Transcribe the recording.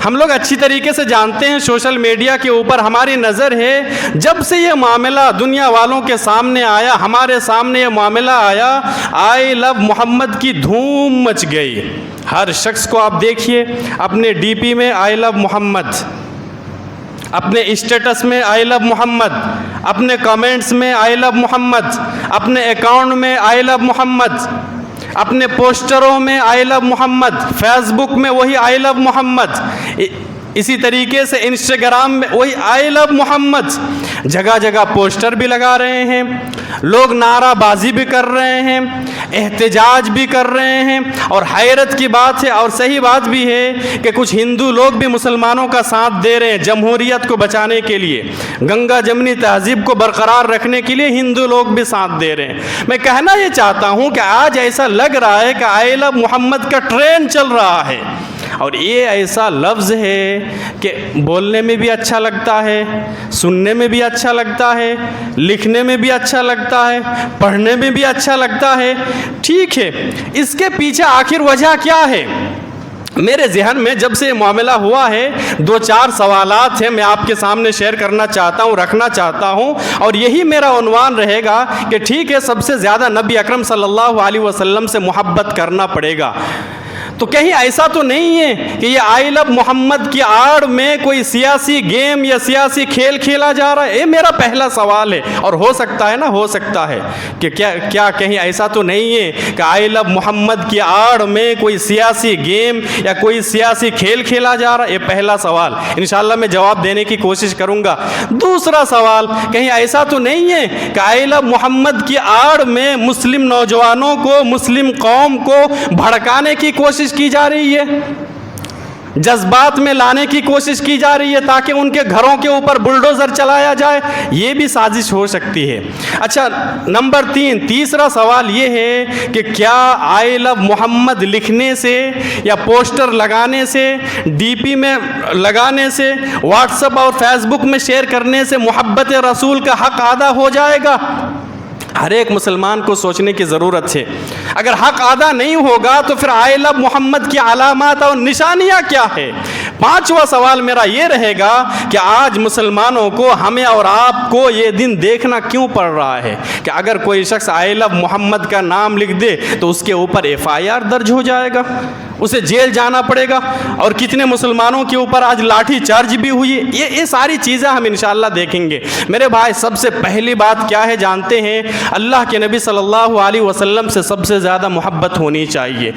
हम लोग अच्छी तरीके से जानते हैं, सोशल मीडिया के ऊपर हमारी नज़र है। जब से ये मामला दुनिया वालों के सामने आया, हमारे सामने ये मामला आया, आई लव मोहम्मद की धूम मच गई। हर शख्स को आप देखिए अपने डीपी में आई लव मोहम्मद, अपने स्टेटस में आई लव मोहम्मद, अपने कमेंट्स में आई लव मोहम्मद, अपने अकाउंट में आई लव मोहम्मद, अपने पोस्टरों में आई लव मोहम्मद, फेसबुक में वही आई लव मोहम्मद, इसी तरीके से इंस्टाग्राम में वही आई लव मोहम्मद। जगह जगह पोस्टर भी लगा रहे हैं, लोग नाराबाजी भी कर रहे हैं, एहतजाज भी कर रहे हैं। और हैरत की बात है और सही बात भी है कि कुछ हिंदू लोग भी मुसलमानों का साथ दे रहे हैं जमहूरियत को बचाने के लिए, गंगा जमनी तहजीब को बरकरार रखने के लिए हिंदू लोग भी साथ दे रहे हैं। मैं कहना ये चाहता हूँ कि आज ऐसा लग रहा है कि आई लव मोहम्मद का ट्रेंड चल रहा है, और ये ऐसा लफ्ज़ है कि बोलने में भी अच्छा लगता है, सुनने में भी अच्छा लगता है, लिखने में भी अच्छा लगता है, पढ़ने में भी अच्छा लगता है। ठीक है, इसके पीछे आखिर वजह क्या है? मेरे जहन में जब से मामला हुआ है 2-4 सवालात हैं, मैं आपके सामने शेयर करना चाहता हूँ, रखना चाहता हूँ, और यही मेरा उन्वान रहेगा कि ठीक है, सबसे ज़्यादा नबी अकरम सल्लल्लाहु अलैहि वसल्लम से मोहब्बत करना पड़ेगा। तो कहीं ऐसा तो नहीं है कि ये आई लव मोहम्मद की आड़ में कोई सियासी गेम या सियासी खेल खेला जा रहा है? ये मेरा पहला सवाल है। और हो सकता है ना, हो सकता है कि क्या कहीं ऐसा तो नहीं है कि आई लव मोहम्मद की आड़ में कोई सियासी गेम या कोई सियासी खेल खेला जा रहा है? ये पहला सवाल, इंशाल्लाह मैं जवाब देने की कोशिश करूँगा। दूसरा सवाल, कहीं ऐसा तो नहीं है कि आई लव मोहम्मद की आड़ में मुस्लिम नौजवानों को, मुस्लिम कौम को भड़काने की कोशिश की जा रही है, जज्बात में लाने की कोशिश की जा रही है ताकि उनके घरों के ऊपर बुलडोज़र चलाया जाए? ये भी साजिश हो सकती है। अच्छा, नंबर 3, तीसरा सवाल ये है कि क्या आई लव मोहम्मद लिखने से या पोस्टर लगाने से, डीपी में लगाने से, व्हाट्सएप और फेसबुक में शेयर करने से मोहब्बत रसूल का हक अदा हो जाएगा? हर एक मुसलमान को सोचने की ज़रूरत है। अगर हक अदा नहीं होगा तो फिर आई लव मोहम्मद की अलामात और निशानियाँ क्या है? पांचवा सवाल मेरा ये रहेगा कि आज मुसलमानों को, हमें और आपको ये दिन देखना क्यों पड़ रहा है कि अगर कोई शख्स आई लव मोहम्मद का नाम लिख दे तो उसके ऊपर FIR दर्ज हो जाएगा, उसे जेल जाना पड़ेगा, और कितने मुसलमानों के ऊपर आज लाठी चार्ज भी हुई है। ये सारी चीज़ें हम इंशाअल्लाह देखेंगे। मेरे भाई, सबसे पहली बात क्या है जानते हैं? अल्लाह के नबी सल्लल्लाहु अलैहि वसल्लम से सबसे ज़्यादा मोहब्बत होनी चाहिए।